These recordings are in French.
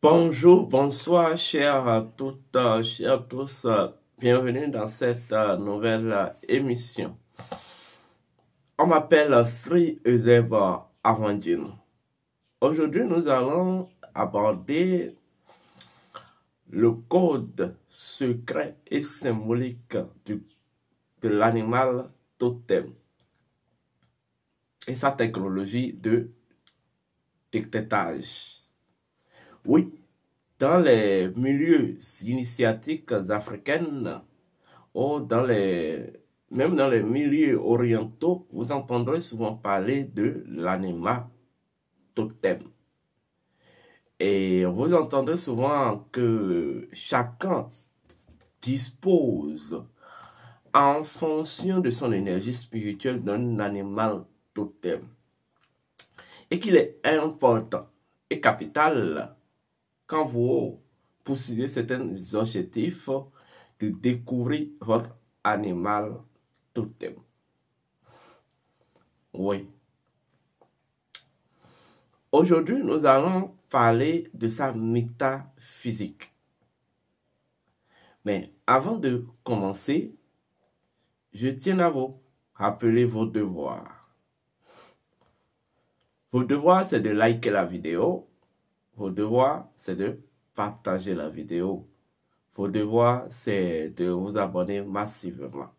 Bonjour, bonsoir, chers toutes, chers tous. Bienvenue dans cette nouvelle émission. On m'appelle Sri Euseb Arwandjin. Aujourd'hui, nous allons aborder le code secret et symbolique de l'animal totem et sa technologie de détectage. Oui, dans les milieux initiatiques africains ou même dans les milieux orientaux, vous entendrez souvent parler de l'animal totem. Et vous entendrez souvent que chacun dispose en fonction de son énergie spirituelle d'un animal totem. Et qu'il est important et capital quand vous poursuivez certains objectifs de découvrir votre animal totem. Oui. Aujourd'hui, nous allons parler de sa métaphysique. Mais avant de commencer, je tiens à vous rappeler vos devoirs. Vos devoirs, c'est de liker la vidéo. Vos devoirs, c'est de partager la vidéo. Vos devoirs, c'est de vous abonner massivement.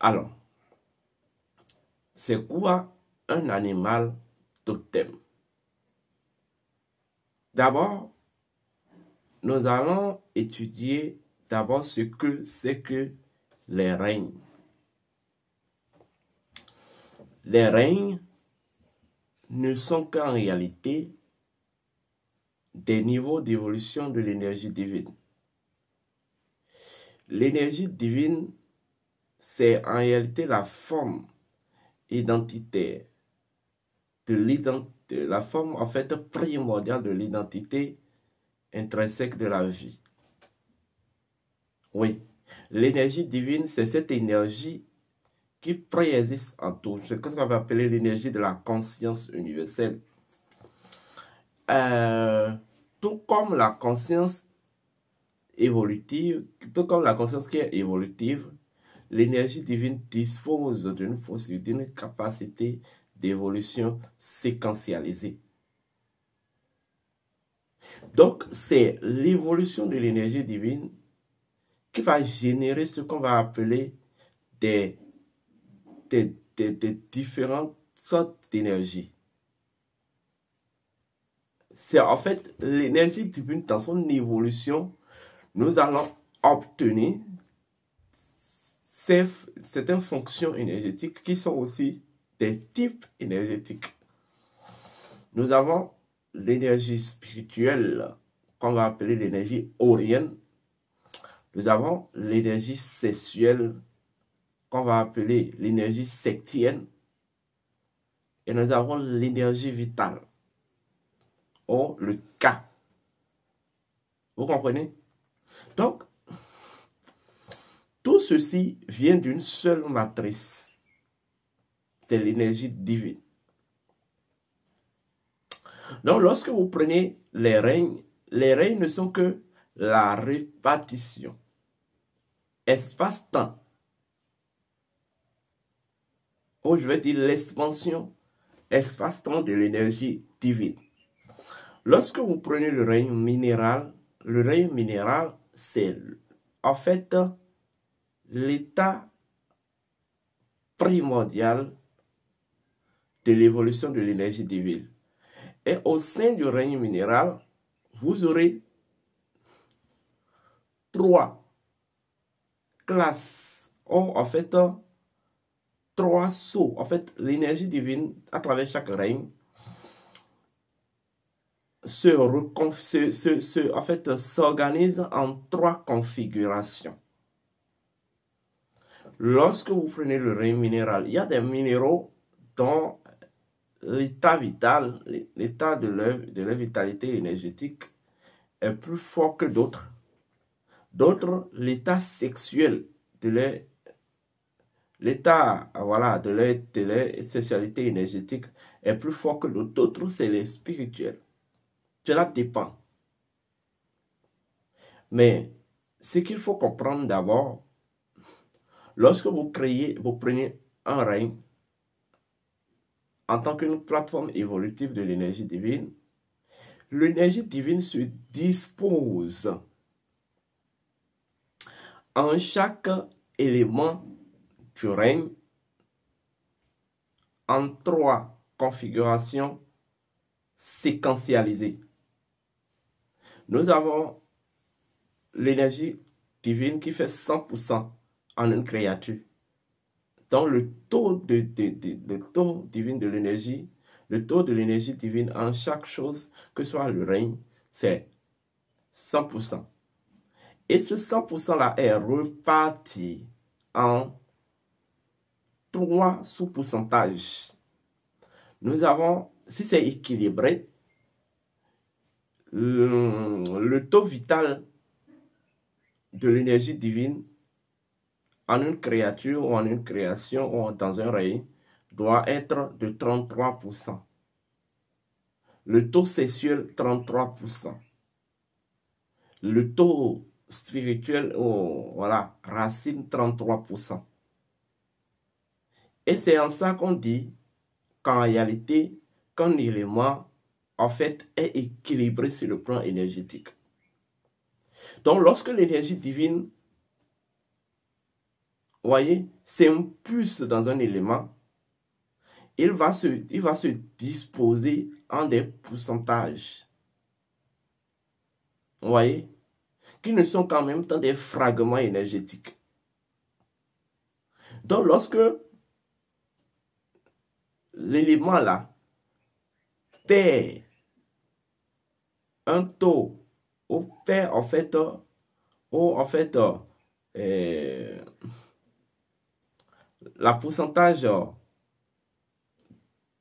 Alors, c'est quoi un animal totem? D'abord, nous allons étudier d'abord ce que c'est que les règnes. Les règnes ne sont qu'en réalité des niveaux d'évolution de l'énergie divine. L'énergie divine, c'est en réalité la forme identitaire la forme en fait primordiale de l'identité intrinsèque de la vie. Oui, l'énergie divine, c'est cette énergie qui préexiste en tout, ce qu'on va appeler l'énergie de la conscience universelle. Tout comme la conscience évolutive, tout comme la conscience qui est évolutive, l'énergie divine dispose d'une capacité d'évolution séquentialisée. Donc, c'est l'évolution de l'énergie divine qui va générer ce qu'on va appeler des différentes sortes d'énergie. C'est en fait l'énergie divine dans son évolution, nous allons obtenir certaines fonctions énergétiques qui sont aussi des types énergétiques. Nous avons l'énergie spirituelle qu'on va appeler l'énergie aurienne. Nous avons l'énergie sexuelle qu'on va appeler l'énergie sectienne. Et nous avons l'énergie vitale, ou le K. Vous comprenez? Donc, tout ceci vient d'une seule matrice. C'est l'énergie divine. Donc, lorsque vous prenez les règnes ne sont que la répartition. Espace-temps. Ou je vais dire l'expansion espace-temps de l'énergie divine. Lorsque vous prenez le règne minéral, c'est en fait l'état primordial de l'évolution de l'énergie divine. Et au sein du règne minéral, vous aurez 3 classes, ou en fait 3 sauts. En fait, l'énergie divine, à travers chaque règne, s'organise en 3 configurations. Lorsque vous prenez le règne minéral, il y a des minéraux dont l'état vital, l'état de leur vitalité énergétique est plus fort que d'autres. D'autres, l'état sexuel de leur l'état de leur sexualité énergétique est plus fort que d'autres, c'est les spirituels. Cela dépend. Mais ce qu'il faut comprendre d'abord, lorsque vous prenez un règne en tant qu'une plateforme évolutive de l'énergie divine, l'énergie divine se dispose en chaque élément du règne en 3 configurations séquentialisées. Nous avons l'énergie divine qui fait 100% en une créature. Donc le taux divin de l'énergie, le taux de l'énergie divine en chaque chose, que ce soit le règne, c'est 100%. Et ce 100% là est reparti en 3 sous-pourcentages. Nous avons, si c'est équilibré, le taux vital de l'énergie divine en une créature ou en une création ou dans un règne doit être de 33%. Le taux sexuel, 33%. Le taux spirituel, voilà, racine, 33%. Et c'est en ça qu'on dit qu'en réalité, qu'un élément, en fait, est équilibré sur le plan énergétique. Donc, lorsque l'énergie divine, vous voyez, s'impulse dans un élément, il va se disposer en des pourcentages. Vous voyez, qui ne sont qu'en même temps des fragments énergétiques. Donc, lorsque l'élément là perd un taux, ou perd en fait, la pourcentage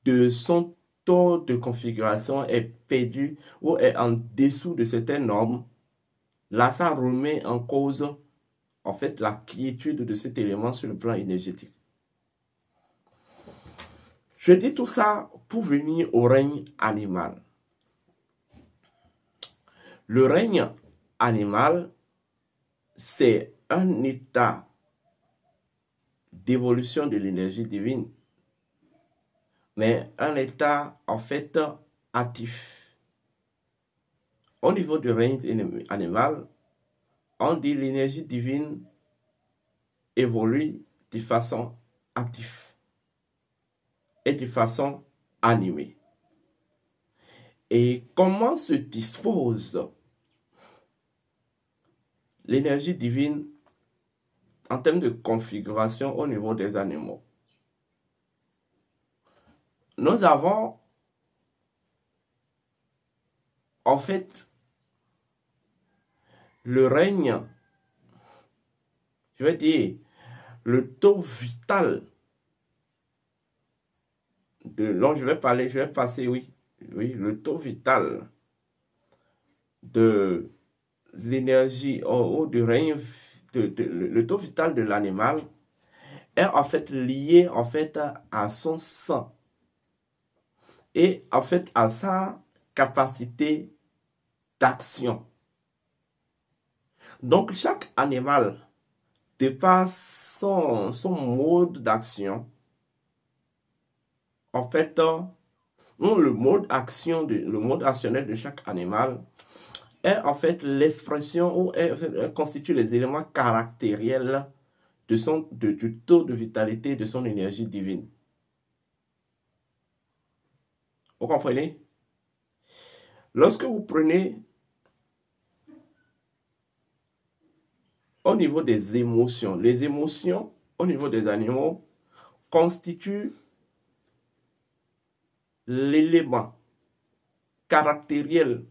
de son taux de configuration est perdu ou est en dessous de certaines normes, là ça remet en cause en fait la quiétude de cet élément sur le plan énergétique. Je dis tout ça pour venir au règne animal. Le règne animal, c'est un état d'évolution de l'énergie divine, mais un état en fait actif. Au niveau du règne animal, on dit l'énergie divine évolue de façon active et de façon animée. Et comment se dispose l'énergie divine en termes de configuration au niveau des animaux? Nous avons en fait le règne, je vais dire, le taux vital dont je vais passer, le taux vital de l'énergie ou du règne, le taux vital de l'animal est en fait lié en fait à son sang et en fait à sa capacité d'action. Donc chaque animal, de par son mode d'action, en fait, le mode actionnel de chaque animal est en fait l'expression ou constitue les éléments caractériels du taux de vitalité de son énergie divine. Vous comprenez? Lorsque vous prenez au niveau des émotions, les émotions au niveau des animaux constituent l'élément caractériel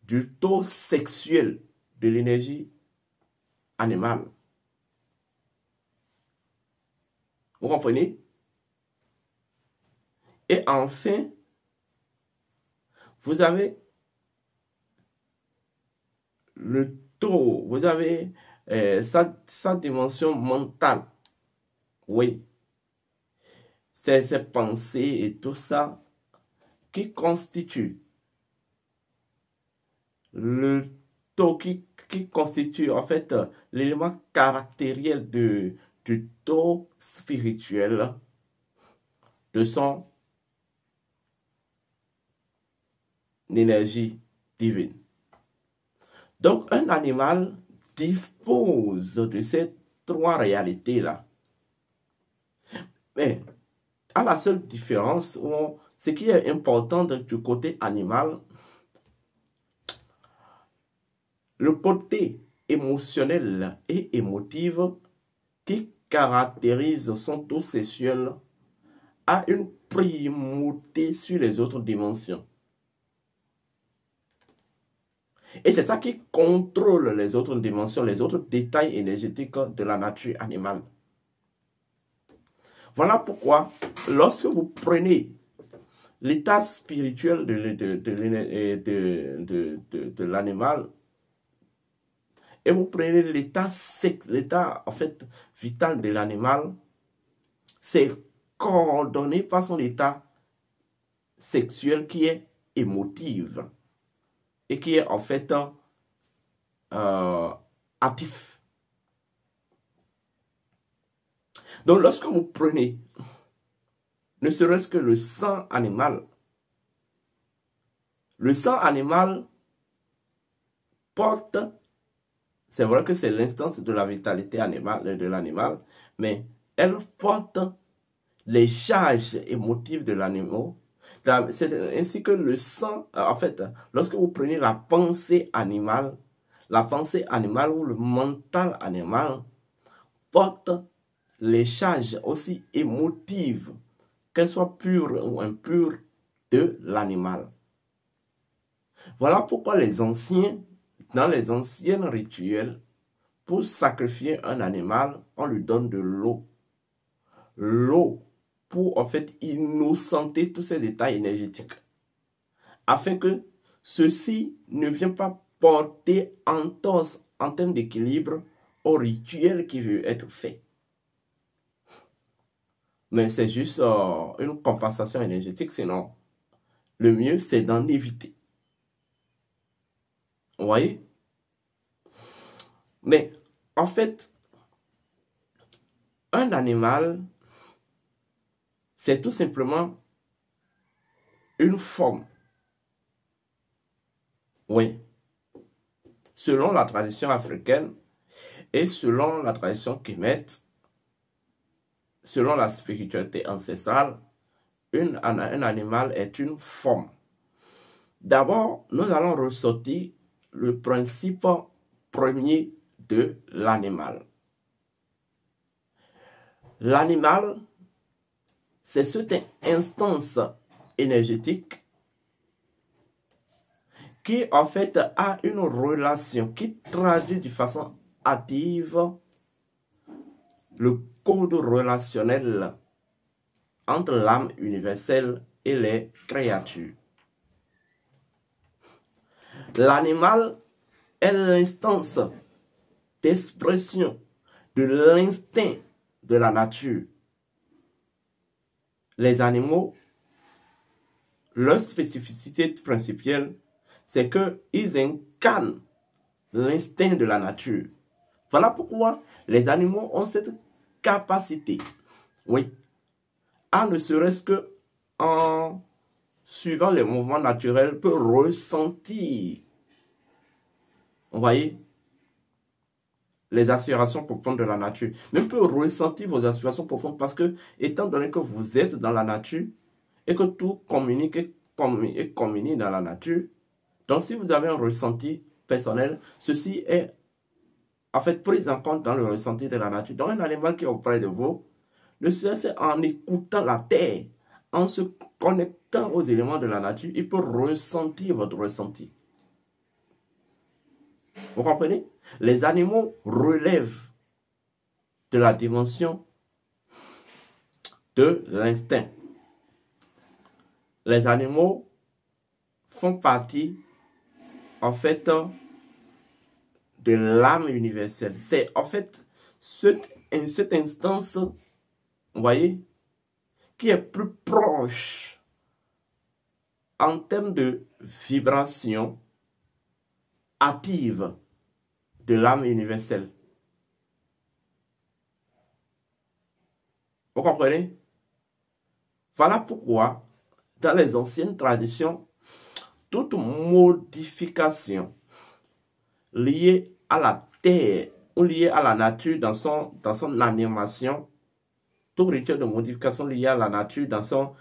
du taux sexuel de l'énergie animale. Vous comprenez? Et enfin, vous avez le taux, vous avez sa dimension mentale. Oui. Ces pensées et tout ça qui constituent le taux qui constitue en fait l'élément caractériel du taux spirituel de son énergie divine. Donc, un animal dispose de ces trois réalités-là. Mais, à la seule différence, ce qui est important du côté animal, le côté émotionnel et émotif qui caractérise son taux sexuel a une primauté sur les autres dimensions. Et c'est ça qui contrôle les autres dimensions, les autres détails énergétiques de la nature animale. Voilà pourquoi, lorsque vous prenez l'état spirituel de l'animal et vous prenez l'état en fait vital de l'animal, c'est coordonné par son état sexuel qui est émotif et qui est en fait actif. Donc lorsque vous prenez ne serait-ce que le sang animal porte, c'est vrai que c'est l'instance de la vitalité animale, de l'animal, mais elle porte les charges émotives de l'animal, ainsi que le sang. En fait, lorsque vous prenez la pensée animale ou le mental animal porte les charges aussi émotives, qu'elles soient pures ou impures, de l'animal. Voilà pourquoi les anciens, dans les anciens rituels, pour sacrifier un animal, on lui donne de l'eau. L'eau pour en fait innocenter tous ces états énergétiques, afin que ceci ne vienne pas porter entorse en termes d'équilibre au rituel qui veut être fait. Mais c'est juste une compensation énergétique, sinon le mieux c'est d'en éviter. Vous voyez? Mais en fait, un animal, c'est tout simplement une forme. Oui. Selon la tradition africaine et selon la tradition kémète, selon la spiritualité ancestrale, un animal est une forme. D'abord, nous allons ressortir le principe premier de l'animal. L'animal, c'est cette instance énergétique qui en fait a une relation qui traduit de façon active le code relationnel entre l'âme universelle et les créatures. L'animal est l'instance d'expression de l'instinct de la nature. Les animaux, leur spécificité principale, c'est qu'ils incarnent l'instinct de la nature. Voilà pourquoi les animaux ont cette capacité, oui, à ne serait-ce que en suivant les mouvements naturels, peut ressentir, vous voyez, les aspirations profondes de la nature. Même peut ressentir vos aspirations profondes parce que, étant donné que vous êtes dans la nature et que tout communique et communie dans la nature, donc si vous avez un ressenti personnel, ceci est en fait pris en compte dans le ressenti de la nature. Donc un animal qui est auprès de vous, ne serait-ce en écoutant la terre, en se connectant aux éléments de la nature, il peut ressentir votre ressenti. Vous comprenez? Les animaux relèvent de la dimension de l'instinct. Les animaux font partie, en fait, de l'âme universelle. C'est, en fait, cette instance, vous voyez, qui est plus proche en termes de vibration hâtive de l'âme universelle. Vous comprenez? Voilà pourquoi, dans les anciennes traditions, toute modification liée à la terre ou liée à la nature dans son animation, tout rituel de modification lié à la nature dans son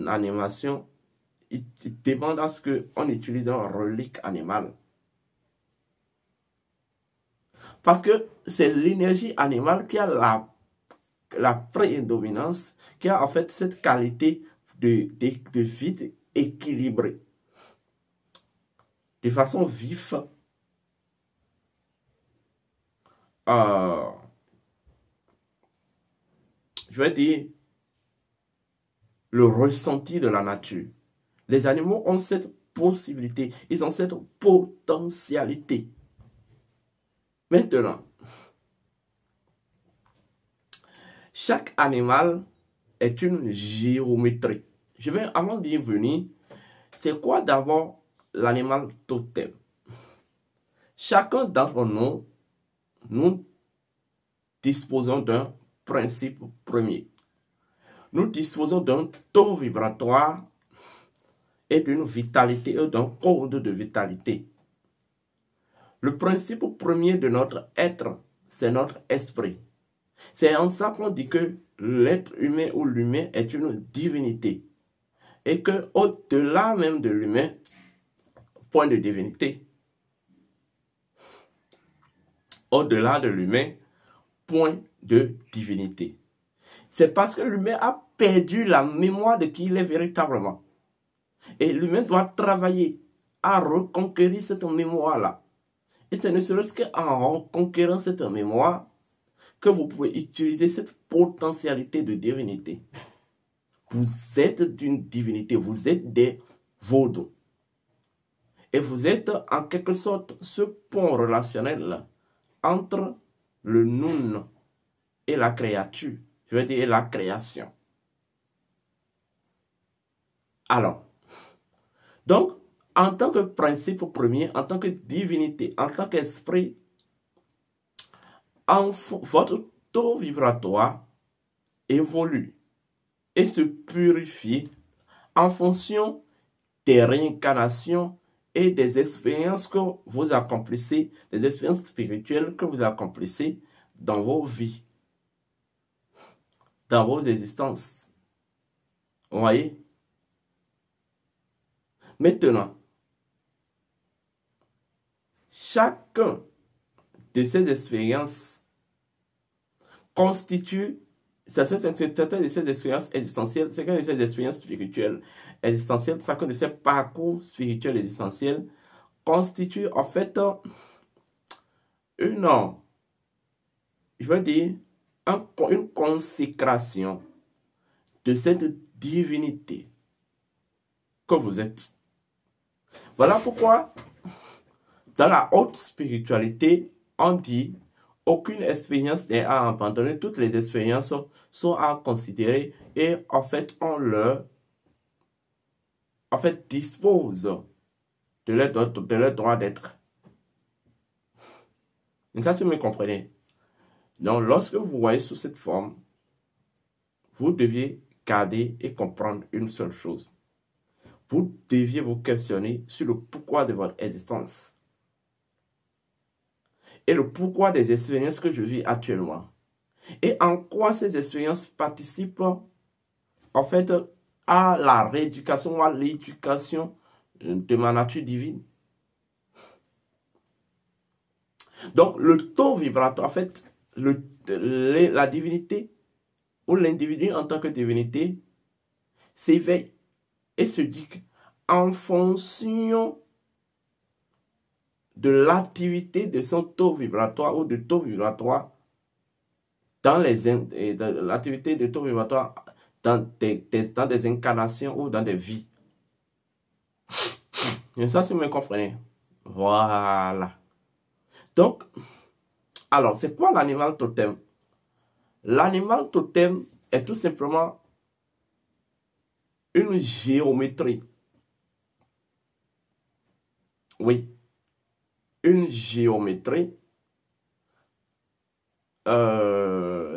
animation, il demande à ce qu'on utilise un relique animal. Parce que c'est l'énergie animale qui a la prédominance, qui a en fait cette qualité de vie équilibrée. De façon vive, je vais dire, le ressenti de la nature. Les animaux ont cette possibilité, ils ont cette potentialité. Maintenant, chaque animal est une géométrie. Je vais, avant d'y venir, c'est quoi d'abord l'animal totem? Chacun d'entre nous disposons d'un principe premier. Nous disposons d'un taux vibratoire et d'une vitalité, et d'un code de vitalité. Le principe premier de notre être, c'est notre esprit. C'est en ça qu'on dit que l'être humain ou l'humain est une divinité. Et que au-delà même de l'humain, point de divinité. Au-delà de l'humain, point de divinité. C'est parce que l'humain a perdu la mémoire de qui il est véritablement. Et l'humain doit travailler à reconquérir cette mémoire-là. Et ce ne serait-ce qu'en reconquérant cette mémoire que vous pouvez utiliser cette potentialité de divinité. Vous êtes d'une divinité, vous êtes des vaudous. Et vous êtes en quelque sorte ce pont relationnel entre le nous et la créature, je veux dire la création. Alors, donc, en tant que principe premier, en tant que divinité, en tant qu'esprit, votre taux vibratoire évolue et se purifie en fonction des réincarnations et des expériences que vous accomplissez, des expériences spirituelles que vous accomplissez dans vos vies, dans vos existences. Vous voyez? Maintenant, chacun de ces expériences constitue certaines de ces expériences existentielles, certaines de ces expériences spirituelles existentielles, chacun de ces parcours spirituels existentiels constitue en fait une, je veux dire, une consécration de cette divinité que vous êtes. Voilà pourquoi, dans la haute spiritualité, on dit aucune expérience n'est à abandonner, toutes les expériences sont à considérer et en fait, on dispose de leur droit d'être. Ça, si vous me comprenez. Donc, lorsque vous voyez sous cette forme, vous deviez garder et comprendre une seule chose. Vous deviez vous questionner sur le pourquoi de votre existence et le pourquoi des expériences que je vis actuellement. Et en quoi ces expériences participent en fait à la rééducation ou à l'éducation de ma nature divine. Donc, le taux vibratoire, en fait, la divinité ou l'individu en tant que divinité s'éveille et se dit qu'en fonction de l'activité de son taux vibratoire ou de taux vibratoire dans l'activité de taux vibratoire dans des incarnations ou dans des vies. Et ça, si vous me comprenez. Voilà. Donc, alors, c'est quoi l'animal totem? L'animal totem est tout simplement une géométrie. Oui. une géométrie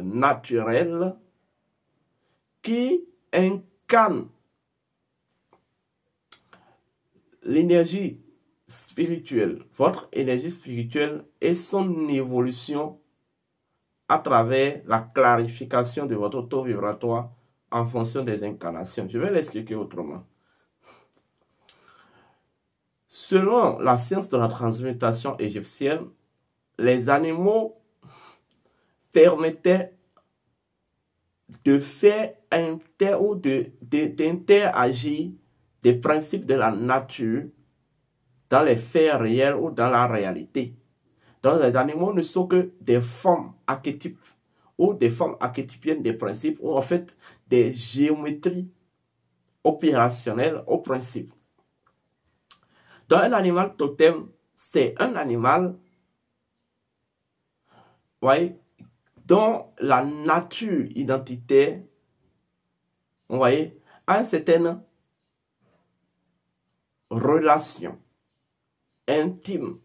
naturelle qui incarne l'énergie spirituelle, votre énergie spirituelle et son évolution à travers la clarification de votre taux vibratoire en fonction des incarnations. Je vais l'expliquer autrement. Selon la science de la transmutation égyptienne, les animaux permettaient de faire d'interagir des principes de la nature dans les faits réels ou dans la réalité. Donc les animaux ne sont que des formes archétypes ou des formes archétypiennes des principes ou en fait des géométries opérationnelles au principe. Donc un animal totem, c'est un animal, voyez, dont la nature identitaire, vous voyez, a une certaine relation intime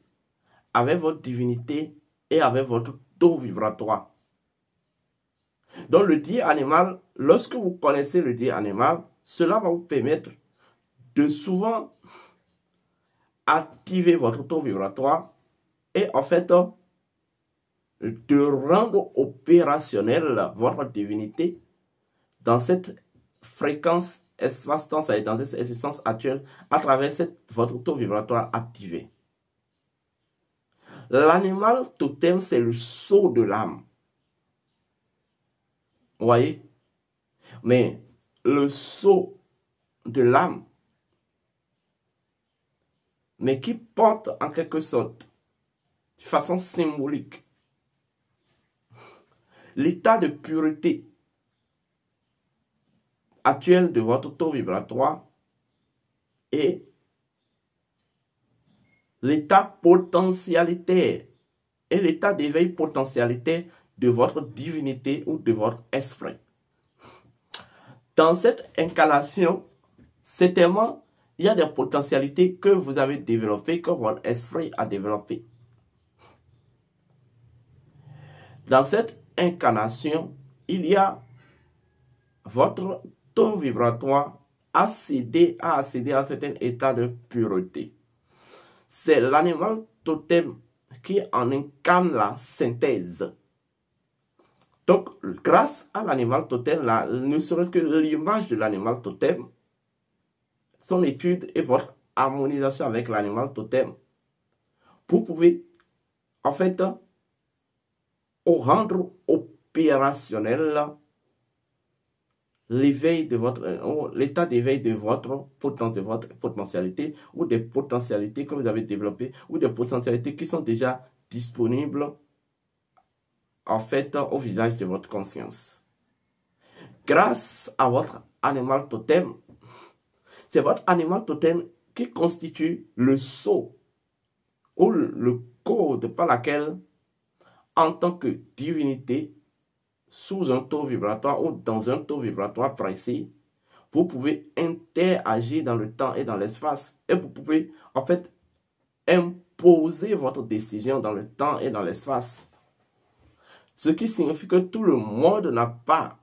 avec votre divinité et avec votre taux vibratoire. Donc le dieu animal, lorsque vous connaissez le dieu animal, cela va vous permettre de souvent activer votre taux vibratoire et en fait de rendre opérationnelle votre divinité dans cette fréquence espace-temps et dans cette existence actuelle à travers votre taux vibratoire activé. L'animal totem, c'est le sceau de l'âme. Vous voyez? Mais le sceau de l'âme, mais qui porte en quelque sorte, de façon symbolique, l'état de pureté actuel de votre taux vibratoire et l'état potentialité et l'état d'éveil potentialité de votre divinité ou de votre esprit. Dans cette incarnation, certainement, il y a des potentialités que vous avez développées, que votre esprit a développées. Dans cette incarnation, il y a votre taux vibratoire a accédé à un certain état de pureté. C'est l'animal totem qui en incarne la synthèse. Donc, grâce à l'animal totem, là, ne serait-ce que l'image de l'animal totem, son étude et votre harmonisation avec l'animal totem, vous pouvez, en fait, rendre opérationnel l'éveil de votre, l'état d'éveil de votre potentialité ou des potentialités que vous avez développées ou des potentialités qui sont déjà disponibles en fait au visage de votre conscience. Grâce à votre animal totem, c'est votre animal totem qui constitue le sceau ou le code par lequel, en tant que divinité, sous un taux vibratoire ou dans un taux vibratoire précis, vous pouvez interagir dans le temps et dans l'espace et vous pouvez en fait imposer votre décision dans le temps et dans l'espace. Ce qui signifie que tout le monde n'a pas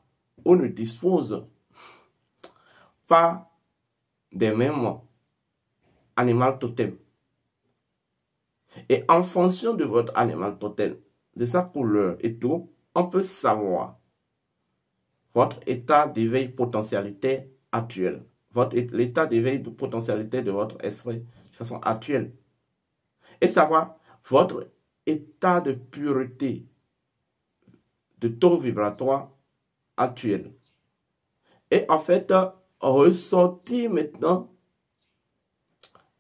ou ne dispose pas des mêmes animal totem. Et en fonction de votre animal totem, de sa couleur et tout, on peut savoir votre état d'éveil potentialité actuelle, l'état d'éveil de potentialité de votre esprit de façon actuelle, et savoir votre état de pureté, de taux vibratoire actuel. Et en fait, ressortir maintenant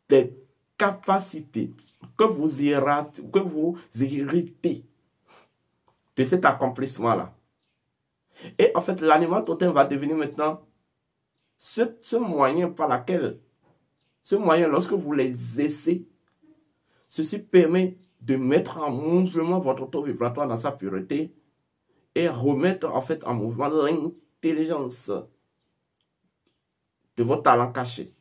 des capacités que vous héritez de cet accomplissement-là. Et en fait, l'animal totem va devenir maintenant ce moyen par lequel, ce moyen, lorsque vous les essayez, ceci permet de mettre en mouvement votre taux vibratoire dans sa pureté et remettre en fait en mouvement l'intelligence de vos talents cachés.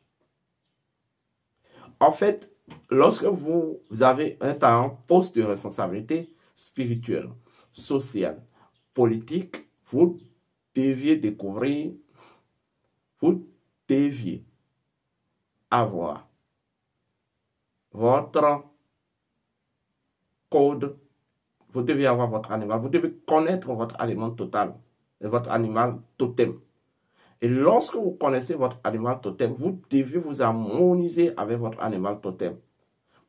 En fait, lorsque vous êtes à un poste de responsabilité spirituelle, sociale, politique, vous deviez découvrir, vous deviez avoir votre code, vous devez avoir votre animal, vous devez connaître votre animal total, votre animal totem. Et lorsque vous connaissez votre animal totem, vous devez vous harmoniser avec votre animal totem.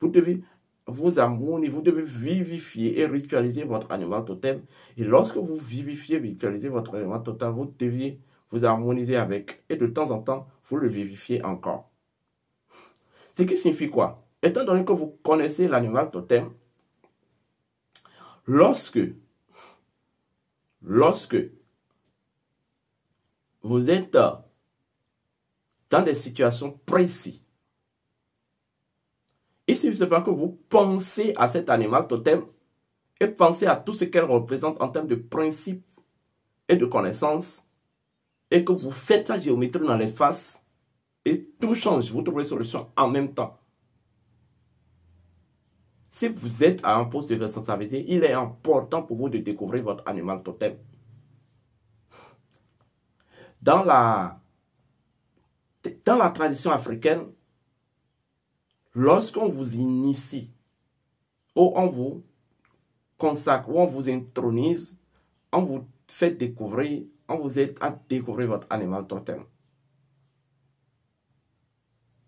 Vous devez vous harmoniser, vous devez vivifier et ritualiser votre animal totem. Et lorsque vous vivifiez, ritualisez votre animal totem, vous devez vous harmoniser avec. Et de temps en temps, vous le vivifiez encore. Ce qui signifie quoi? Étant donné que vous connaissez l'animal totem, lorsque vous êtes dans des situations précises, il suffit simplement que vous pensez à cet animal totem et pensez à tout ce qu'elle représente en termes de principes et de connaissances et que vous faites la géométrie dans l'espace et tout change, vous trouvez solution en même temps. Si vous êtes à un poste de responsabilité, il est important pour vous de découvrir votre animal totem. Dans la tradition africaine, lorsqu'on vous initie, ou on vous consacre, ou on vous intronise, on vous fait découvrir, on vous aide à découvrir votre animal totem.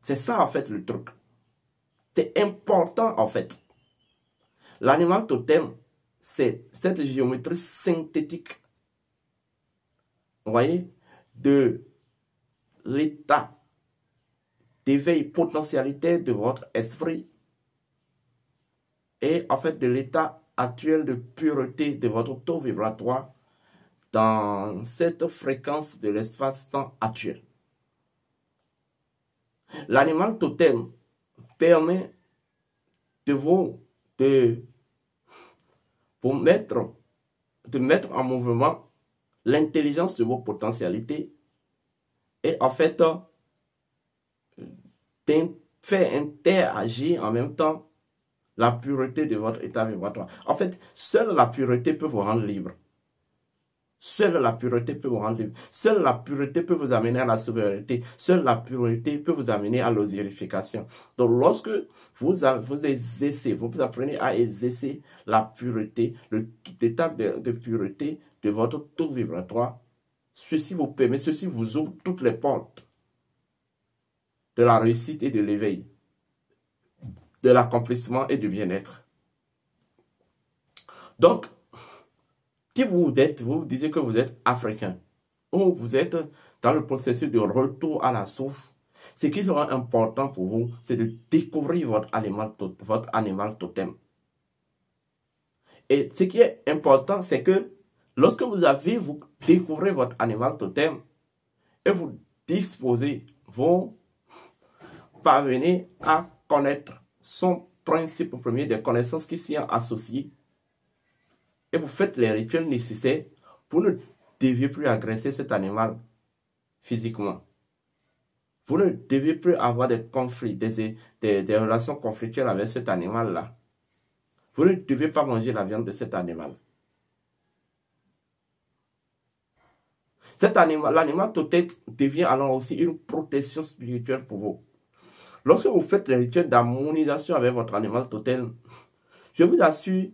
C'est ça en fait le truc. C'est important en fait. L'animal totem, c'est cette géométrie synthétique, vous voyez, de l'état d'éveil potentialité de votre esprit et en fait de l'état actuel de pureté de votre taux vibratoire dans cette fréquence de l'espace-temps actuel. L'animal totem permet de mettre en mouvement l'intelligence de vos potentialités et en fait faire interagir en même temps la pureté de votre état vibratoire. En fait, seule la pureté peut vous rendre libre. Seule la pureté peut vous rendre libre. Seule la pureté peut vous amener à la souveraineté. Seule la pureté peut vous amener à l'osirification. Donc, lorsque vous apprenez à exercer la pureté, l'état de pureté de votre taux vibratoire, ceci vous permet, ceci vous ouvre toutes les portes de la réussite et de l'éveil, de l'accomplissement et du bien-être. Donc, si vous disiez que vous êtes africain, ou vous êtes dans le processus de retour à la source, ce qui sera important pour vous, c'est de découvrir votre animal totem. Et ce qui est important, c'est que lorsque vous découvrez votre animal totem, et vous parvenez à connaître son principe premier des connaissances qui s'y sont associées, et vous faites les rituels nécessaires pour ne deviez plus agresser cet animal physiquement. Vous ne devez plus avoir des conflits, des relations conflictuelles avec cet animal-là. Vous ne devez pas manger la viande de cet animal. L'animal totem devient alors aussi une protection spirituelle pour vous. Lorsque vous faites les rituels d'harmonisation avec votre animal totem, je vous assure,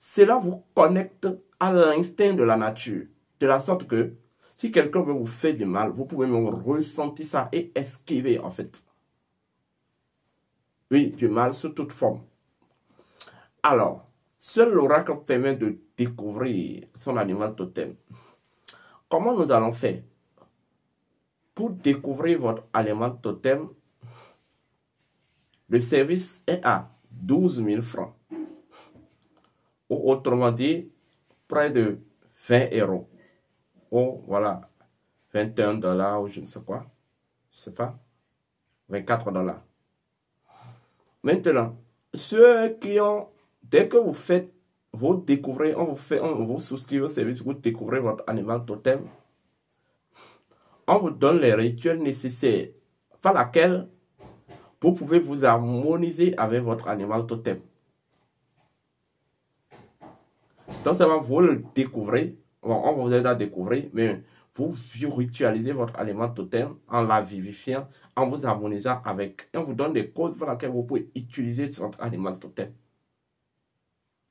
cela vous connecte à l'instinct de la nature. De la sorte que, si quelqu'un veut vous faire du mal, vous pouvez même ressentir ça et esquiver en fait. Oui, du mal sous toute forme. Alors, seul l'oracle permet de découvrir son animal totem. Comment nous allons faire? Pour découvrir votre animal totem, le service est à 12 000 francs. Ou autrement dit, près de 20 €. Ou voilà, 21 $ ou je ne sais quoi. Je ne sais pas. 24 $. Maintenant, ceux qui ont, dès que vous faites, vous découvrez, on vous souscrit au service, vous découvrez votre animal totem. On vous donne les rituels nécessaires par laquelle Vous pouvez vous harmoniser avec votre animal totem. Donc, ça va vous le découvrir. Bon, on vous aide à découvrir, mais vous ritualisez votre animal totem en la vivifiant, en vous harmonisant avec. Et on vous donne des codes pour lesquels vous pouvez utiliser votre animal totem.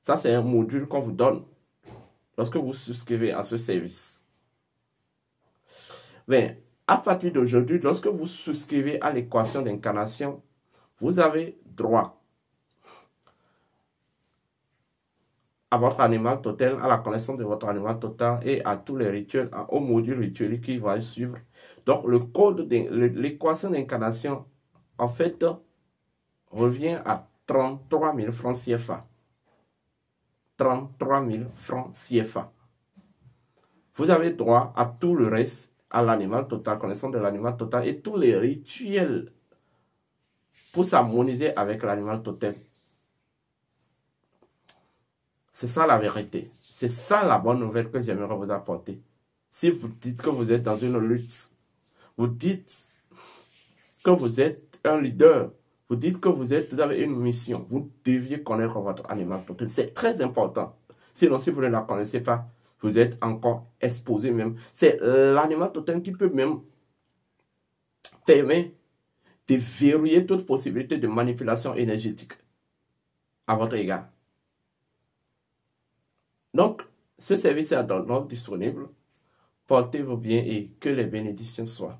Ça, c'est un module qu'on vous donne lorsque vous souscrivez à ce service. Mais à partir d'aujourd'hui, lorsque vous souscrivez à l'équation d'incarnation, vous avez droit à votre animal totem, à la connaissance de votre animal totem et à tous les rituels, au module rituel qui va suivre. Donc, le code de l'équation d'incarnation, en fait, revient à 33 000 francs CFA. 33 000 francs CFA. Vous avez droit à tout le reste, à l'animal total, connaissance de l'animal total et tous les rituels pour s'harmoniser avec l'animal totem. C'est ça la vérité. C'est ça la bonne nouvelle que j'aimerais vous apporter. Si vous dites que vous êtes dans une lutte, vous dites que vous êtes un leader, vous dites que vous avez une mission, vous deviez connaître votre animal totem. C'est très important. Sinon, si vous ne la connaissez pas, vous êtes encore exposé même. C'est l'animal totem qui peut même permettre de verrouiller toute possibilité de manipulation énergétique à votre égard. Donc, ce service est donc disponible. Portez-vous bien et que les bénédictions soient.